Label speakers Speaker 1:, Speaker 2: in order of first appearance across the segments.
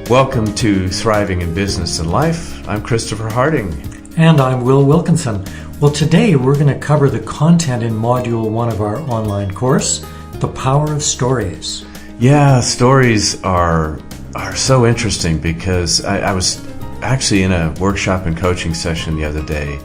Speaker 1: Welcome to Thriving in Business and Life. I'm Christopher Harding.
Speaker 2: And I'm Will Wilkinson. Well, today we're going to cover the content in Module 1 of our online course, The Power of Stories.
Speaker 1: Yeah, stories are so interesting because I was actually in a workshop and coaching session the other day,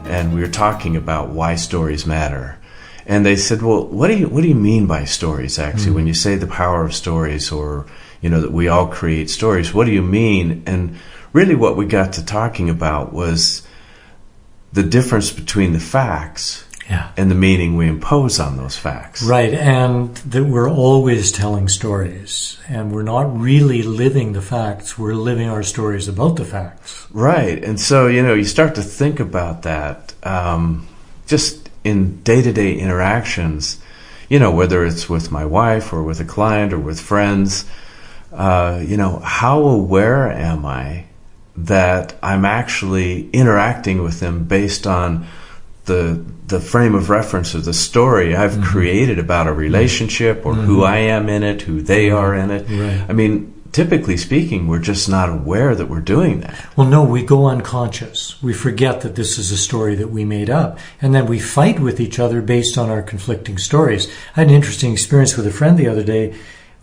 Speaker 1: and we were talking about why stories matter. And they said, well, what do you mean by stories, actually? When you say the power of stories, or, that we all create stories, what do you mean? And really what we got to talking about was the difference between the facts and the meaning we impose on those facts.
Speaker 2: Right, and that we're always telling stories, and we're not really living the facts, we're living our stories about the facts.
Speaker 1: Right, and so, you start to think about that just in day-to-day interactions, whether it's with my wife or with a client or with friends, how aware am I that I'm actually interacting with them based on the frame of reference or the story I've created about a relationship or who I am in it, who they are in it.
Speaker 2: Right.
Speaker 1: I mean, typically speaking, we're just not aware that we're doing that.
Speaker 2: Well, no, we go unconscious. We forget that this is a story that we made up. And then we fight with each other based on our conflicting stories. I had an interesting experience with a friend the other day.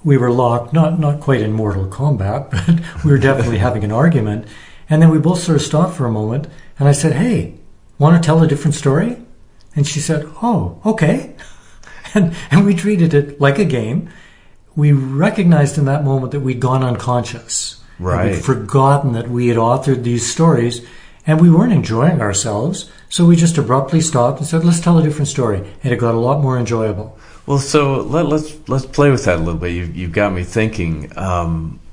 Speaker 2: We were locked, not quite in Mortal Kombat, but we were definitely having an argument. And then we both sort of stopped for a moment. And I said, hey, want to tell a different story? And she said, oh, okay. And we treated it like a game. We recognized in that moment that we'd gone unconscious.
Speaker 1: Right.
Speaker 2: We'd forgotten that we had authored these stories, and we weren't enjoying ourselves. So we just abruptly stopped and said, let's tell a different story. And it got a lot more enjoyable.
Speaker 1: Well, so let's play with that a little bit. You've got me thinking.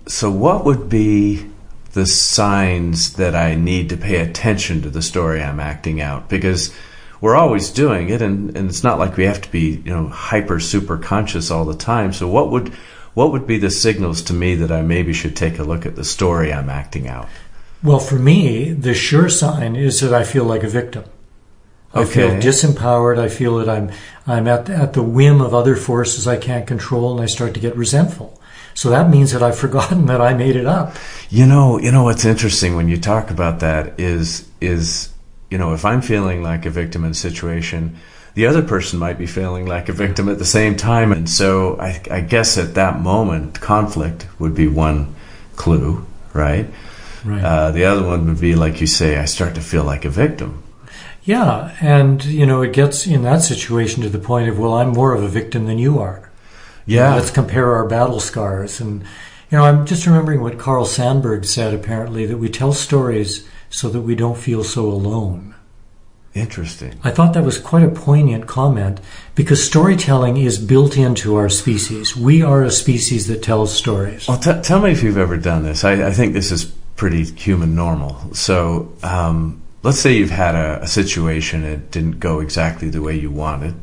Speaker 1: So what would be the signs that I need to pay attention to the story I'm acting out? Because we're always doing it, and it's not like we have to be hyper super conscious all the time. So what would be the signals to me that I maybe should take a look at the story I'm acting out?
Speaker 2: Well, for me, the sure sign is that I feel like a victim. I feel
Speaker 1: Okay.
Speaker 2: disempowered. I feel that I'm at the whim of other forces I can't control, and I start to get resentful. So that means that I've forgotten that I made it up.
Speaker 1: You know what's interesting when you talk about that is if I'm feeling like a victim in a situation, the other person might be feeling like a victim at the same time. And so I guess at that moment, conflict would be one clue, right?
Speaker 2: Right.
Speaker 1: The other one would be, like you say, I start to feel like a victim.
Speaker 2: Yeah, and it gets in that situation to the point of, well, I'm more of a victim than you are.
Speaker 1: Yeah.
Speaker 2: Let's compare our battle scars. And I'm just remembering what Carl Sandburg said, apparently, that we tell stories so that we don't feel so alone.
Speaker 1: Interesting.
Speaker 2: I thought that was quite a poignant comment, because storytelling is built into our species. We are a species that tells stories.
Speaker 1: Well, tell me if you've ever done this. I think this is pretty human normal. So let's say you've had a situation that didn't go exactly the way you wanted.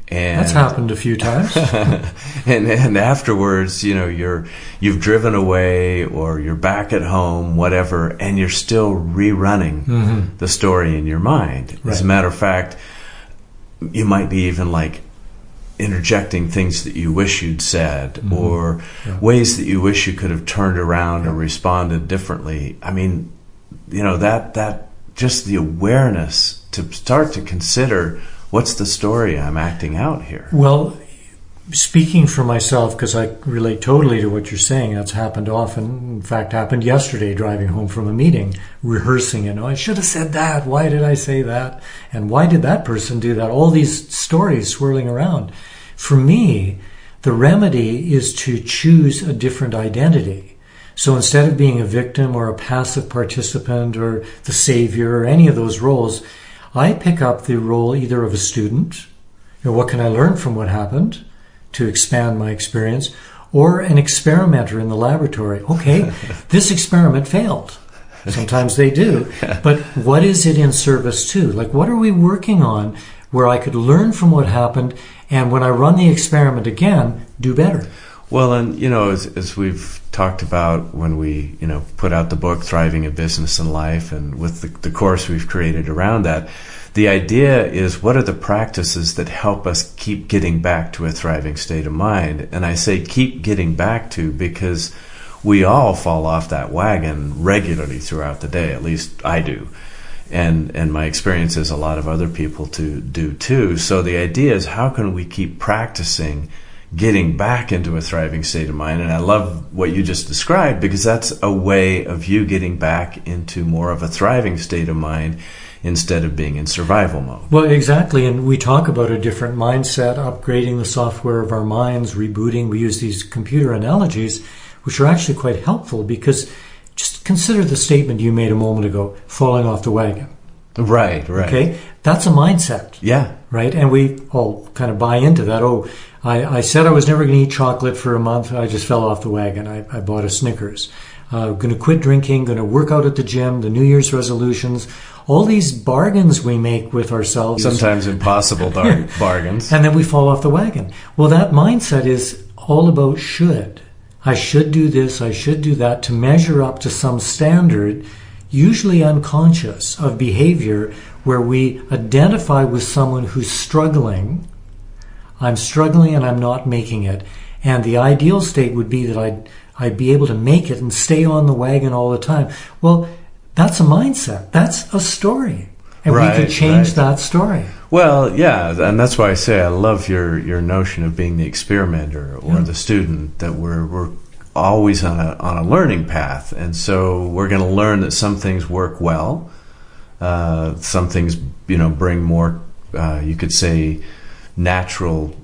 Speaker 1: And
Speaker 2: that's happened a few times.
Speaker 1: and afterwards, you've driven away, or you're back at home, whatever, and you're still rerunning the story in your mind.
Speaker 2: Right.
Speaker 1: As a matter of fact, you might be even like interjecting things that you wish you'd said, or ways that you wish you could have turned around or responded differently. I mean, that just the awareness to start to consider, what's the story I'm acting out here?
Speaker 2: Well, speaking for myself, because I relate totally to what you're saying, that's happened often. In fact, happened yesterday driving home from a meeting, rehearsing, I should have said that. Why did I say that? And why did that person do that? All these stories swirling around. For me, the remedy is to choose a different identity. So instead of being a victim or a passive participant or the savior or any of those roles, I pick up the role either of a student, what can I learn from what happened to expand my experience, or an experimenter in the laboratory. Okay, this experiment failed. Sometimes they do. But what is it in service to? Like, what are we working on where I could learn from what happened, and when I run the experiment again, do better?
Speaker 1: Well, and, as we've talked about when we, put out the book, Thriving in Business and Life, and with the course we've created around that, the idea is, what are the practices that help us keep getting back to a thriving state of mind? And I say keep getting back to, because we all fall off that wagon regularly throughout the day. At least I do. And my experience is a lot of other people do too. So the idea is, how can we keep practicing getting back into a thriving state of mind? And I love what you just described, because that's a way of you getting back into more of a thriving state of mind instead of being in survival mode.
Speaker 2: Well, exactly. And we talk about a different mindset, upgrading the software of our minds, rebooting. We use these computer analogies, which are actually quite helpful, because just consider the statement you made a moment ago, falling off the wagon.
Speaker 1: Right.
Speaker 2: Okay? That's a mindset.
Speaker 1: Yeah.
Speaker 2: Right? And we all kind of buy into that. Oh, I said I was never going to eat chocolate for a month. I just fell off the wagon. I bought a Snickers. Going to quit drinking, going to work out at the gym, the New Year's resolutions, all these bargains we make with ourselves.
Speaker 1: Sometimes impossible bargains.
Speaker 2: And then we fall off the wagon. Well, that mindset is all about should. I should do this, I should do that, to measure up to some standard, usually unconscious, of behavior where we identify with someone who's struggling. I'm struggling and I'm not making it. And the ideal state would be that I'd be able to make it and stay on the wagon all the time. Well, that's a mindset. That's a story. And we can change that story.
Speaker 1: Well, yeah, and that's why I say I love your notion of being the experimenter or the student, that we're always on a learning path. And so we're going to learn that some things work well. Some things, bring more, you could say, natural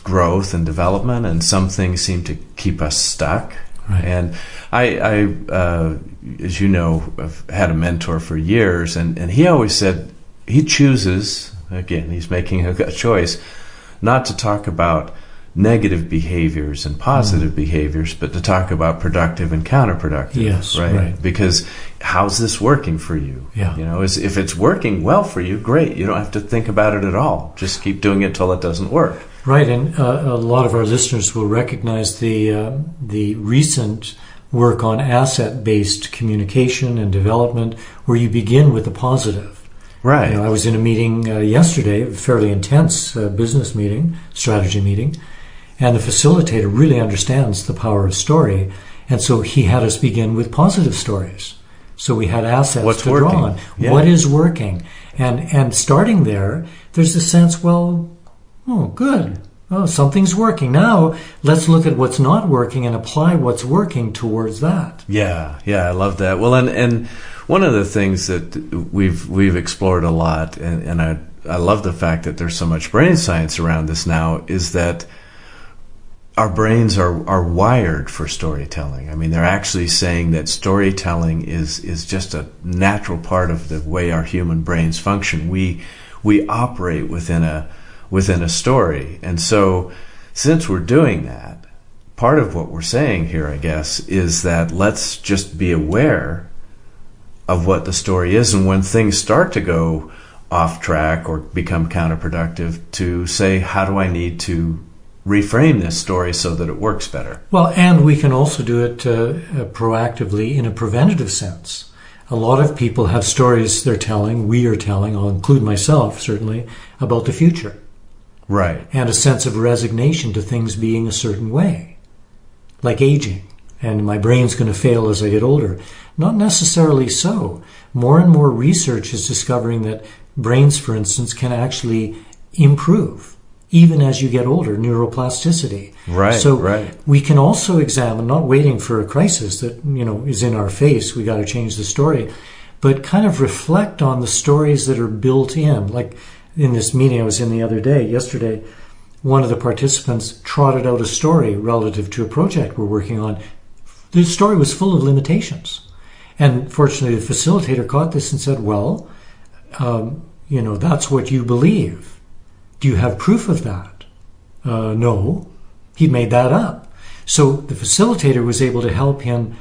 Speaker 1: growth and development, and some things seem to keep us stuck.
Speaker 2: Right.
Speaker 1: And I as you know, I've had a mentor for years, and he always said he chooses, again, he's making a choice, not to talk about negative behaviors and positive behaviors, but to talk about productive and counterproductive.
Speaker 2: Yes, right.
Speaker 1: Because how's this working for you?
Speaker 2: Yeah.
Speaker 1: If it's working well for you, great. You don't have to think about it at all. Just keep doing it till it doesn't work.
Speaker 2: Right, and a lot of our listeners will recognize the recent work on asset-based communication and development, where you begin with the positive.
Speaker 1: Right.
Speaker 2: I was in a meeting yesterday, a fairly intense business meeting, strategy meeting, and the facilitator really understands the power of story, and so he had us begin with positive stories. So we had assets to draw on.
Speaker 1: Yeah.
Speaker 2: What is working? And starting there, there's a sense, well, oh, good. Oh, something's working. Now, let's look at what's not working and apply what's working towards that.
Speaker 1: Yeah, I love that. Well, and one of the things that we've explored a lot, and I love the fact that there's so much brain science around this now, is that our brains are wired for storytelling. I mean, they're actually saying that storytelling is just a natural part of the way our human brains function. We operate within a story. And so, since we're doing that, part of what we're saying here, I guess, is that let's just be aware of what the story is, and when things start to go off track or become counterproductive, to say, how do I need to reframe this story so that it works better?
Speaker 2: Well, and we can also do it proactively in a preventative sense. A lot of people have stories they're telling, we are telling, I'll include myself certainly, about the future.
Speaker 1: Right.
Speaker 2: And a sense of resignation to things being a certain way, like aging, and my brain's going to fail as I get older. Not necessarily so. More and more research is discovering that brains, for instance, can actually improve even as you get older, neuroplasticity.
Speaker 1: Right.
Speaker 2: So we can also examine, not waiting for a crisis that is in our face, we got to change the story, but kind of reflect on the stories that are built in. Like in this meeting I was in yesterday, one of the participants trotted out a story relative to a project we're working on. The story was full of limitations. And fortunately, the facilitator caught this and said, well, that's what you believe. Do you have proof of that? No. He made that up. So the facilitator was able to help him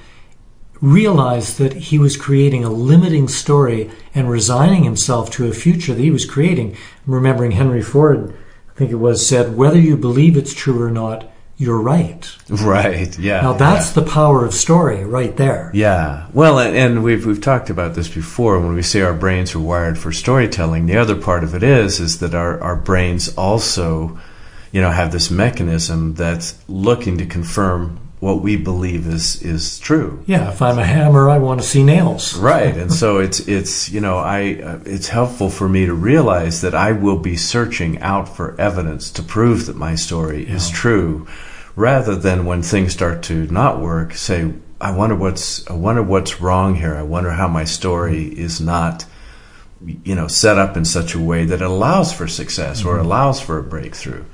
Speaker 2: realize that he was creating a limiting story and resigning himself to a future that he was creating. Remembering Henry Ford, I think it was, said, whether you believe it's true or not, you're right.
Speaker 1: Right, yeah.
Speaker 2: Now that's the power of story right there.
Speaker 1: Yeah. Well, and we've talked about this before. When we say our brains are wired for storytelling, the other part of it is that our brains also, have this mechanism that's looking to confirm what we believe is true.
Speaker 2: Yeah, if I'm a hammer, I want to see nails.
Speaker 1: Right, and so it's helpful for me to realize that I will be searching out for evidence to prove that my story is true, rather than when things start to not work, say, I wonder what's wrong here. I wonder how my story is not, set up in such a way that it allows for success or allows for a breakthrough.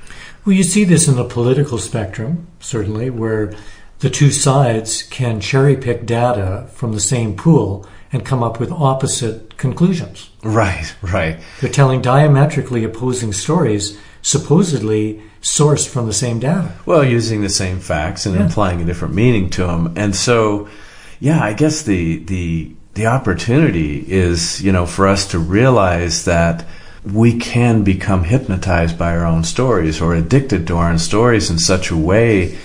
Speaker 2: Well, you see this in the political spectrum, certainly, where the two sides can cherry-pick data from the same pool and come up with opposite conclusions.
Speaker 1: Right.
Speaker 2: They're telling diametrically opposing stories, supposedly sourced from the same data.
Speaker 1: Well, using the same facts and implying a different meaning to them. And so, I guess the opportunity is, for us to realize that we can become hypnotized by our own stories or addicted to our own stories in such a way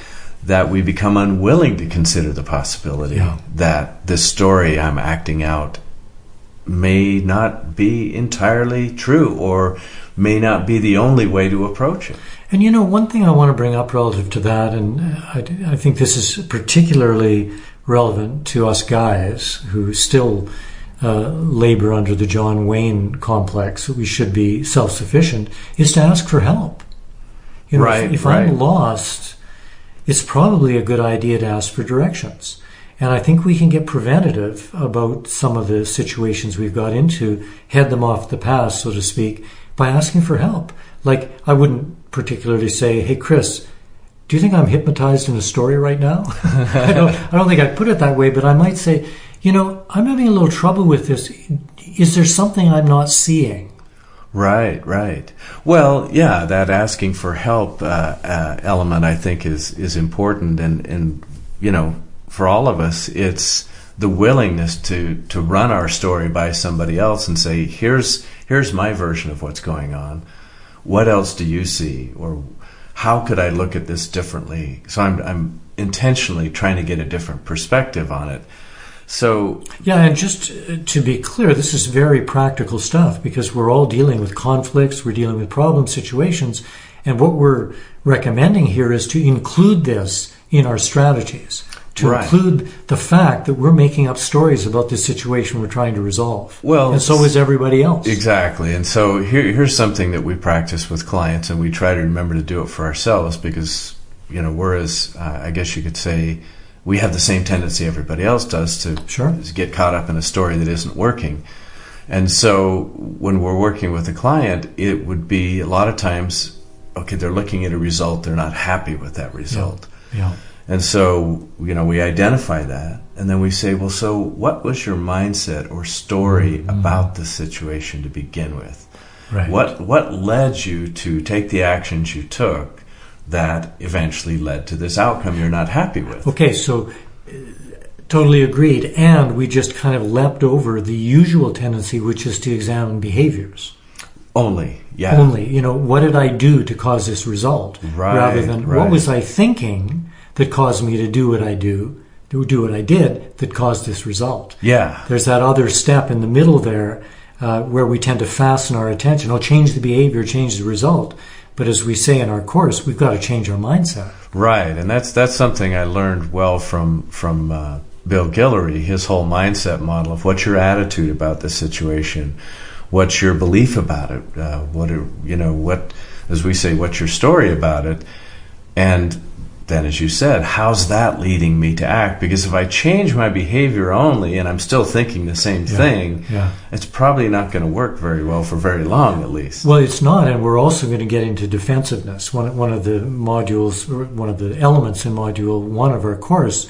Speaker 1: that we become unwilling to consider the possibility that this story I'm acting out may not be entirely true or may not be the only way to approach it.
Speaker 2: And one thing I want to bring up relative to that, and I think this is particularly relevant to us guys who still labor under the John Wayne complex, we should be self-sufficient, is to ask for help. If I'm lost, it's probably a good idea to ask for directions. And I think we can get preventative about some of the situations we've got into, head them off the path, so to speak, by asking for help. Like, I wouldn't particularly say, hey, Chris, do you think I'm hypnotized in a story right now? I don't think I'd put it that way, but I might say, I'm having a little trouble with this. Is there something I'm not seeing?
Speaker 1: Right. Well, that asking for help element, I think, is important. And for all of us, it's the willingness to run our story by somebody else and say, here's my version of what's going on. What else do you see? Or how could I look at this differently? So I'm intentionally trying to get a different perspective on it. So
Speaker 2: and just to be clear, this is very practical stuff because we're all dealing with conflicts, we're dealing with problem situations, and what we're recommending here is to include this in our strategies, to include the fact that we're making up stories about this situation we're trying to resolve. Well, and so is everybody else.
Speaker 1: Exactly. And so here's something that we practice with clients, and we try to remember to do it for ourselves because, we're as, I guess you could say, we have the same tendency everybody else does to get caught up in a story that isn't working. And so when we're working with a client, it would be a lot of times, okay, they're looking at a result, they're not happy with that result.
Speaker 2: Yeah.
Speaker 1: And so, we identify that, and then we say, well, so what was your mindset or story about the situation to begin with?
Speaker 2: Right.
Speaker 1: What led you to take the actions you took that eventually led to this outcome you're not happy with?
Speaker 2: Okay, so totally agreed. And we just kind of leapt over the usual tendency, which is to examine behaviors.
Speaker 1: Only.
Speaker 2: What did I do to cause this result? Rather than what was I thinking that caused me to do what I did that caused this result.
Speaker 1: Yeah.
Speaker 2: There's that other step in the middle there where we tend to fasten our attention. Change the behavior, change the result. But as we say in our course, we've got to change our mindset.
Speaker 1: Right, and that's something I learned well from Bill Guillory, his whole mindset model of what's your attitude about the situation, what's your belief about it, what as we say, what's your story about it, and then, as you said, how's that leading me to act? Because if I change my behavior only and I'm still thinking the same thing, it's probably not going to work very well for very long, at least.
Speaker 2: Well, it's not, and we're also going to get into defensiveness. One of the modules, or one of the elements in Module 1 of our course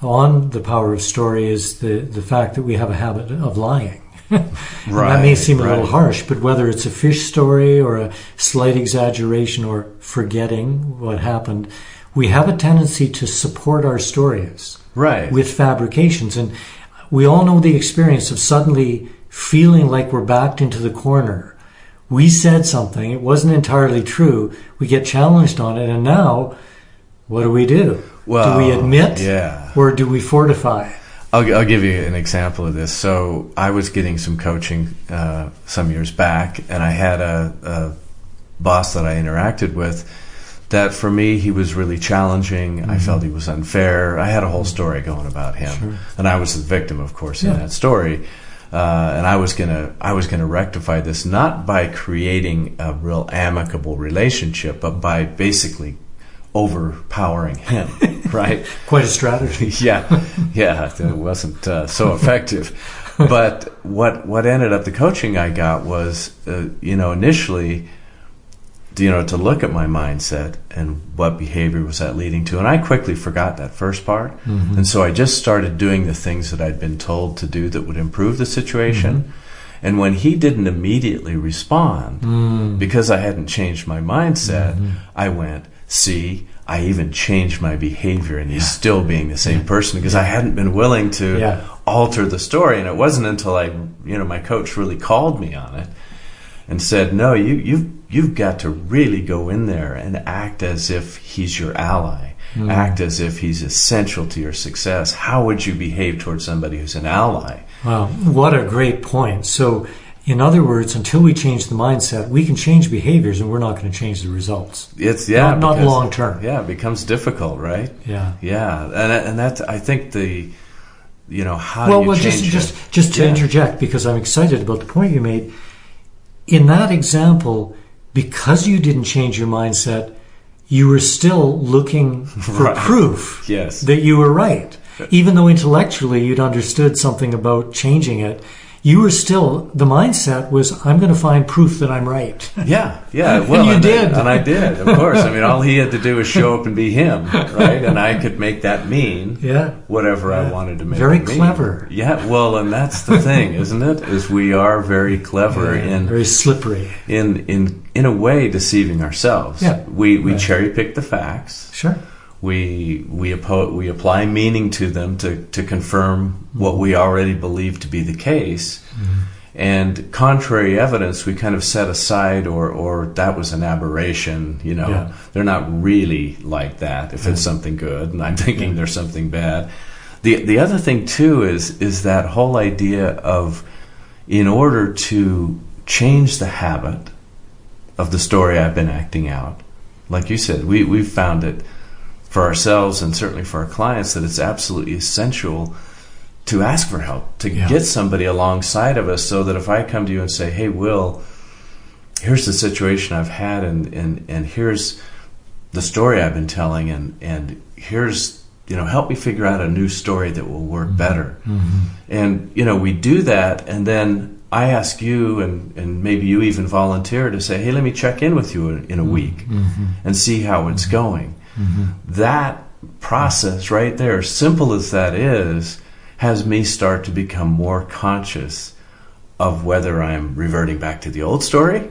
Speaker 2: on the power of story is the fact that we have a habit of lying. That may seem a little harsh, but whether it's a fish story or a slight exaggeration or forgetting what happened, we have a tendency to support our stories with fabrications. And we all know the experience of suddenly feeling like we're backed into the corner. We said something, it wasn't entirely true, we get challenged on it, and now, what do? Well, do we admit or do we fortify?
Speaker 1: I'll give you an example of this. So I was getting some coaching some years back, and I had a boss that I interacted with that for me he was really challenging. I felt he was unfair. I had a whole story going about him.
Speaker 2: Sure.
Speaker 1: And I was the victim, of course, in that story. And I was gonna rectify this not by creating a real amicable relationship, but by basically overpowering him, right?
Speaker 2: Quite a strategy.
Speaker 1: Yeah, it wasn't so effective. But what ended up, the coaching I got was, initially, to look at my mindset and what behavior was that leading to. And I quickly forgot that first part. And so I just started doing the things that I'd been told to do that would improve the situation. And when he didn't immediately respond, because I hadn't changed my mindset, I went, see, I even changed my behavior and he's still being the same person, because I hadn't been willing to alter the story. And it wasn't until my coach really called me on it and said, no, you've got to really go in there and act as if he's your ally. Act as if he's essential to your success. How would you behave towards somebody who's an ally?
Speaker 2: Wow, what a great point. So, in other words, until we change the mindset, we can change behaviors and we're not going to change the results.
Speaker 1: It's
Speaker 2: not long term.
Speaker 1: Yeah, it becomes difficult, right?
Speaker 2: Yeah.
Speaker 1: And that's, I think, how do you change it?
Speaker 2: Just to interject, because I'm excited about the point you made. In that example, because you didn't change your mindset, you were still looking for proof that you were right. Even though intellectually you'd understood something about changing it, you were still, the mindset was, I'm going to find proof that I'm right.
Speaker 1: Yeah. Well,
Speaker 2: and you did.
Speaker 1: I did, of course. I mean, all he had to do was show up and be him, right? And I could make that mean whatever I wanted to make
Speaker 2: very
Speaker 1: it mean.
Speaker 2: Clever.
Speaker 1: Yeah, well, and that's the thing, isn't it? Is we are very clever in...
Speaker 2: Very slippery.
Speaker 1: In a way, deceiving ourselves.
Speaker 2: Yeah.
Speaker 1: We cherry pick the facts.
Speaker 2: Sure.
Speaker 1: We apply meaning to them to confirm what we already believe to be the case, and contrary evidence we kind of set aside, or that was an aberration. They're not really like that. If it's something good, and I'm thinking there's something bad. The other thing too is that whole idea of, in order to change the habit of the story I've been acting out, like you said, we've found it for ourselves and certainly for our clients that it's absolutely essential to ask for help, to get somebody alongside of us, so that if I come to you and say, hey, Will, here's the situation I've had, and here's the story I've been telling, and here's, help me figure out a new story that will work better. And, we do that, and then I ask you, and maybe you even volunteer to say, hey, let me check in with you in a week and see how it's going. That process right there, simple as that is, has me start to become more conscious of whether I'm reverting back to the old story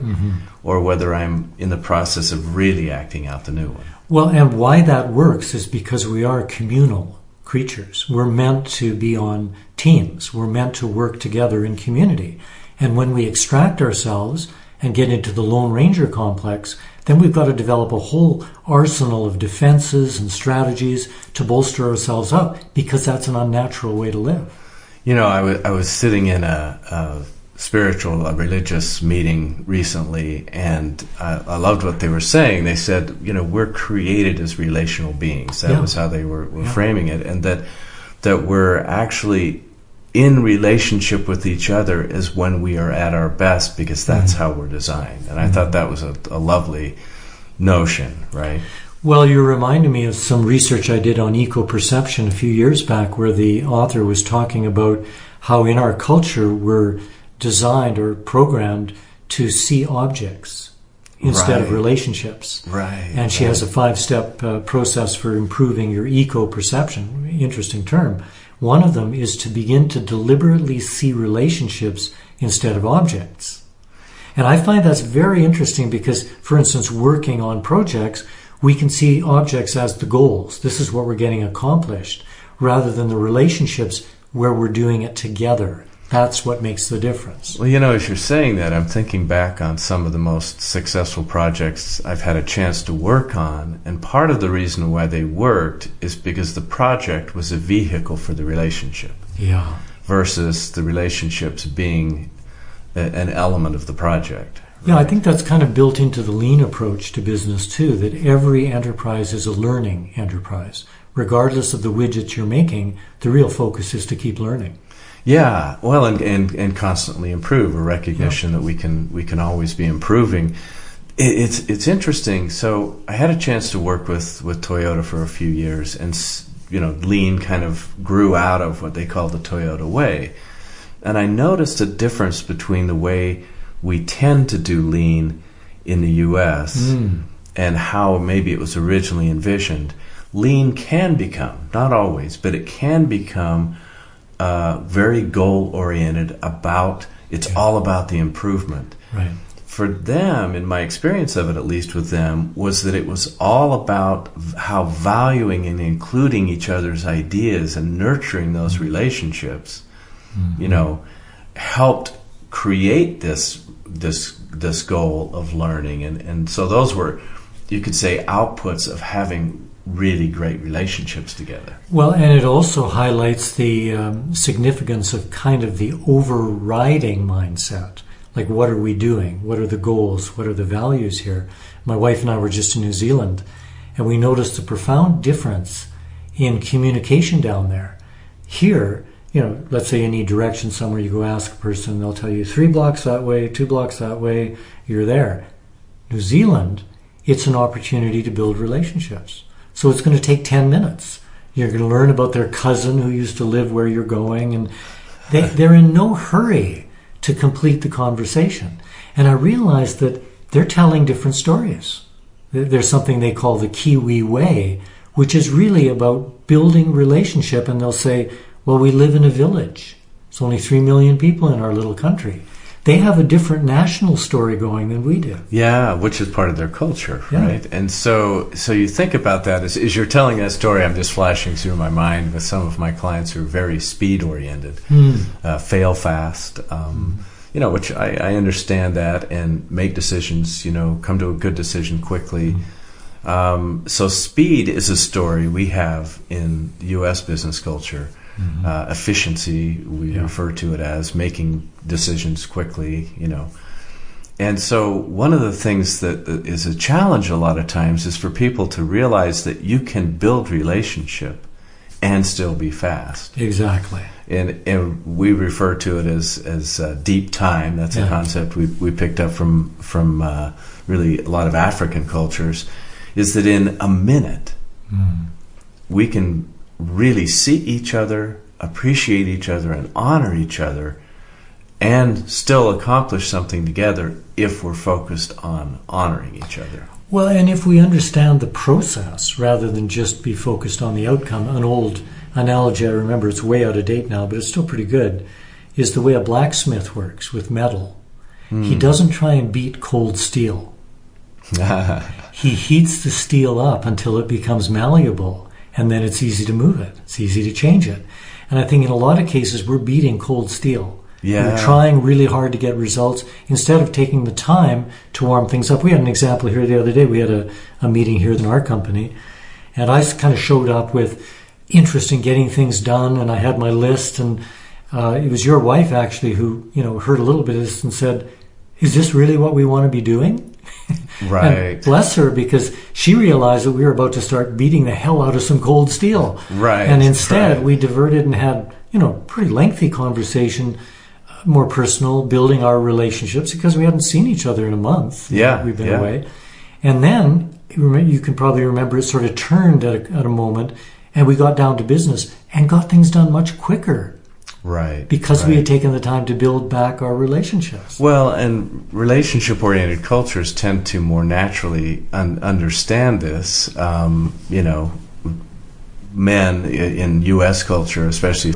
Speaker 1: or whether I'm in the process of really acting out the new one.
Speaker 2: Well, and why that works is because we are communal creatures. We're meant to be on teams. We're meant to work together in community. And when we extract ourselves and get into the Lone Ranger complex, then we've got to develop a whole arsenal of defenses and strategies to bolster ourselves up, because that's an unnatural way to live.
Speaker 1: I was sitting in a spiritual, a religious meeting recently, and I loved what they were saying. They said, we're created as relational beings. That was how they were framing it, and that we're actually in relationship with each other is when we are at our best, because that's how we're designed. And I thought that was a lovely notion, right?
Speaker 2: Well, you're reminding me of some research I did on eco-perception a few years back, where the author was talking about how in our culture we're designed or programmed to see objects instead of relationships.
Speaker 1: Right.
Speaker 2: And she has a 5-step process for improving your eco-perception. Interesting term. One of them is to begin to deliberately see relationships instead of objects. And I find that's very interesting because, for instance, working on projects, we can see objects as the goals. This is what we're getting accomplished, rather than the relationships where we're doing it together. That's what makes the difference.
Speaker 1: Well, as you're saying that, I'm thinking back on some of the most successful projects I've had a chance to work on, and part of the reason why they worked is because the project was a vehicle for the relationship.
Speaker 2: Yeah.
Speaker 1: Versus the relationships being an element of the project,
Speaker 2: Yeah, I think that's kind of built into the lean approach to business too, that every enterprise is a learning enterprise. Regardless of the widgets you're making, the real focus is to keep learning.
Speaker 1: Yeah, well, and constantly improve, a recognition that we can always be improving. It's interesting. So I had a chance to work with Toyota for a few years, and lean kind of grew out of what they call the Toyota way. And I noticed a difference between the way we tend to do lean in the U.S. And how maybe it was originally envisioned. Lean can become, not always, but it can become very goal-oriented it's all about the improvement.
Speaker 2: Right.
Speaker 1: For them, in my experience of it, at least with them, was that it was all about how valuing and including each other's ideas and nurturing those relationships, helped create this goal of learning. And so those were, you could say, outputs of having really great relationships together.
Speaker 2: Well, and it also highlights the significance of kind of the overriding mindset. Like, what are we doing? What are the goals? What are the values here? My wife and I were just in New Zealand, and we noticed a profound difference in communication down there. Here, let's say you need direction somewhere, you go ask a person, they'll tell you 3 blocks that way, 2 blocks that way, you're there. New Zealand, it's an opportunity to build relationships. So it's going to take 10 minutes. You're going to learn about their cousin who used to live where you're going, and they're in no hurry to complete the conversation. And I realized that they're telling different stories. There's something they call the Kiwi way, which is really about building relationship. And they'll say, well, we live in a village. There's only 3 million people in our little country. They have a different national story going than we do.
Speaker 1: Yeah, which is part of their culture, right? Yeah. And so you think about that as you're telling that story, I'm just flashing through my mind with some of my clients who are very speed-oriented, fail fast, which I understand that, and make decisions, come to a good decision quickly. So speed is a story we have in U.S. business culture. Efficiency, we refer to it as making decisions quickly, And so one of the things that is a challenge a lot of times is for people to realize that you can build relationship and still be fast.
Speaker 2: Exactly.
Speaker 1: And we refer to it as deep time. That's a concept we picked up from really a lot of African cultures, is that in a minute we can really see each other, appreciate each other, and honor each other, and still accomplish something together if we're focused on honoring each other.
Speaker 2: Well, and if we understand the process rather than just be focused on the outcome, an old analogy I remember, it's way out of date now, but it's still pretty good, is the way a blacksmith works with metal. He doesn't try and beat cold steel. He heats the steel up until it becomes malleable. And then it's easy to move it. It's easy to change it. And I think in a lot of cases, we're beating cold steel. Yeah. We're trying really hard to get results instead of taking the time to warm things up. We had an example here the other day. We had a meeting here in our company, and I kind of showed up with interest in getting things done, and I had my list, and it was your wife actually who heard a little bit of this and said, is this really what we want to be doing?
Speaker 1: Right.
Speaker 2: And bless her, because she realized that we were about to start beating the hell out of some cold steel.
Speaker 1: Right.
Speaker 2: And instead, we diverted and had, pretty lengthy conversation, more personal, building our relationships because we hadn't seen each other in a month.
Speaker 1: Yeah.
Speaker 2: We've been away. And then, you can probably remember, it sort of turned at a moment, and we got down to business and got things done much quicker.
Speaker 1: Right.
Speaker 2: Because we had taken the time to build back our relationships.
Speaker 1: Well, and relationship-oriented cultures tend to more naturally understand this. Men in U.S. culture especially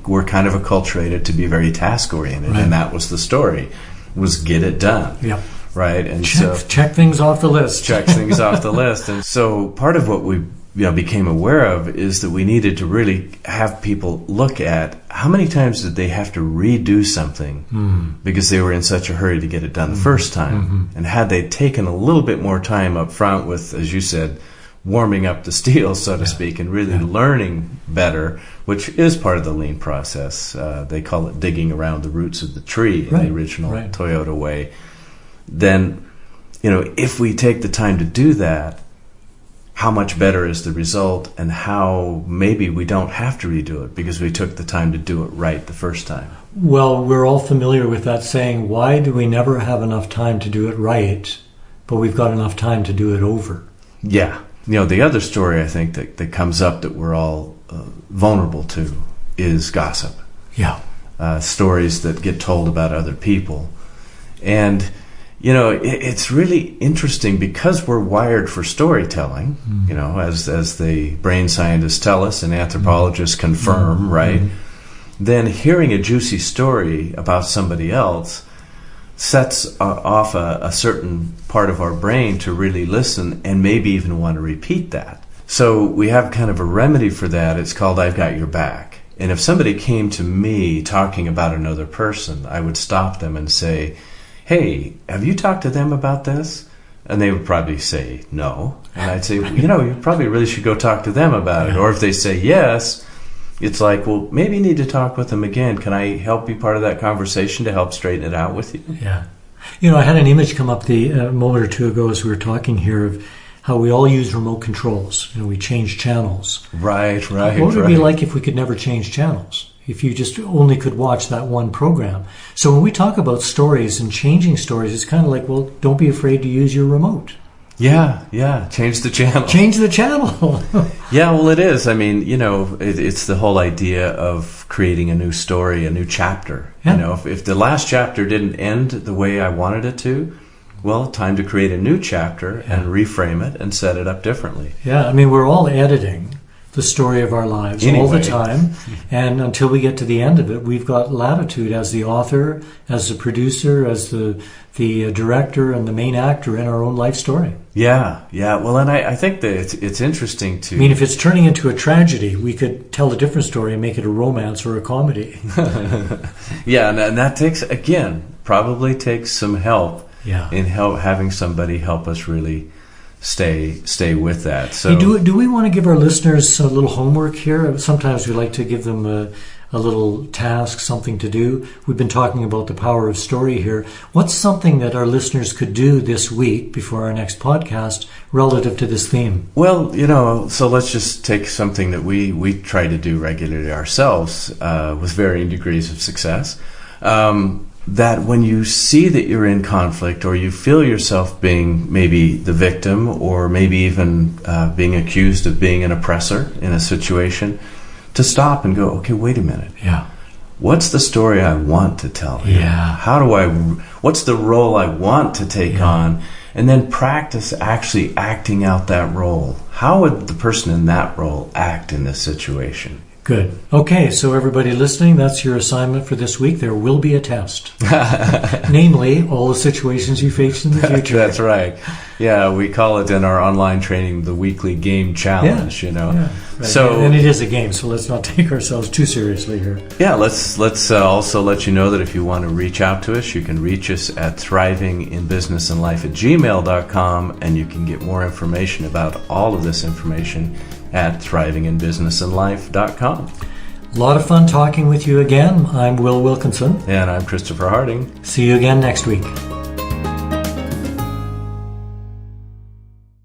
Speaker 1: were kind of acculturated to be very task-oriented, and that was the story, was get it done.
Speaker 2: Yep.
Speaker 1: Right? And
Speaker 2: check things off the list.
Speaker 1: Check things off the list. And so part of what we became aware of is that we needed to really have people look at how many times did they have to redo something because they were in such a hurry to get it done the first time. And had they taken a little bit more time up front with, as you said, warming up the steel, so to speak, and really learning better, which is part of the lean process. They call it digging around the roots of the tree in the original Toyota way. then, if we take the time to do that, how much better is the result, and how maybe we don't have to redo it because we took the time to do it right the first time.
Speaker 2: Well, we're all familiar with that saying, why do we never have enough time to do it right, but we've got enough time to do it over?
Speaker 1: Yeah. The other story I think that comes up that we're all vulnerable to is gossip.
Speaker 2: Yeah.
Speaker 1: Stories that get told about other people. And, it's really interesting because we're wired for storytelling, as the brain scientists tell us and anthropologists confirm, right? Then hearing a juicy story about somebody else sets off a certain part of our brain to really listen and maybe even want to repeat that. So we have kind of a remedy for that. It's called I've Got Your Back. And if somebody came to me talking about another person, I would stop them and say, hey, have you talked to them about this? And they would probably say no. And I'd say, you probably really should go talk to them about it. Or if they say yes, it's like, well, maybe you need to talk with them again. Can I help be part of that conversation to help straighten it out with you?
Speaker 2: Yeah. I had an image come up a moment or two ago as we were talking here of how we all use remote controls. We change channels.
Speaker 1: Right.
Speaker 2: What would it be like if we could never change channels? If you just only could watch that one program. So when we talk about stories and changing stories, it's kind of like, well, don't be afraid to use your remote.
Speaker 1: Yeah. Change the channel.
Speaker 2: Change the channel.
Speaker 1: Yeah, well, it is. I mean, it's the whole idea of creating a new story, a new chapter.
Speaker 2: Yeah.
Speaker 1: If the last chapter didn't end the way I wanted it to, well, time to create a new chapter and reframe it and set it up differently.
Speaker 2: Yeah, I mean, we're all editing the story of our lives all the time, and until we get to the end of it, we've got latitude as the author, as the producer, as the director and the main actor in our own life story.
Speaker 1: Yeah. Well, and I think that it's interesting to...
Speaker 2: I mean, if it's turning into a tragedy, we could tell a different story and make it a romance or a comedy.
Speaker 1: Yeah, and that probably takes some help in having somebody help us really stay with that. So,
Speaker 2: hey, do we want to give our listeners a little homework here? Sometimes we like to give them a little task, something to do. We've been talking about the power of story here. What's something that our listeners could do this week before our next podcast relative to this theme?
Speaker 1: Well, so let's just take something that we try to do regularly ourselves with varying degrees of success. That when you see that you're in conflict, or you feel yourself being maybe the victim, or maybe even being accused of being an oppressor in a situation, to stop and go, okay, wait a minute.
Speaker 2: Yeah.
Speaker 1: What's the story I want to tell here?
Speaker 2: Yeah.
Speaker 1: What's the role I want to take on? And then practice actually acting out that role. How would the person in that role act in this situation?
Speaker 2: Good. Okay, so everybody listening, that's your assignment for this week. There will be a test. Namely, all the situations you face in the future.
Speaker 1: That's right. Yeah, we call it in our online training the weekly game challenge,
Speaker 2: Yeah, right.
Speaker 1: So,
Speaker 2: and it is a game, so let's not take ourselves too seriously here.
Speaker 1: Yeah, let's also let you know that if you want to reach out to us, you can reach us at thrivinginbusinessandlife@gmail.com, and you can get more information about all of this information at thrivinginbusinessandlife.com.
Speaker 2: A lot of fun talking with you again. I'm Will Wilkinson.
Speaker 1: And I'm Christopher Harding.
Speaker 2: See you again next week.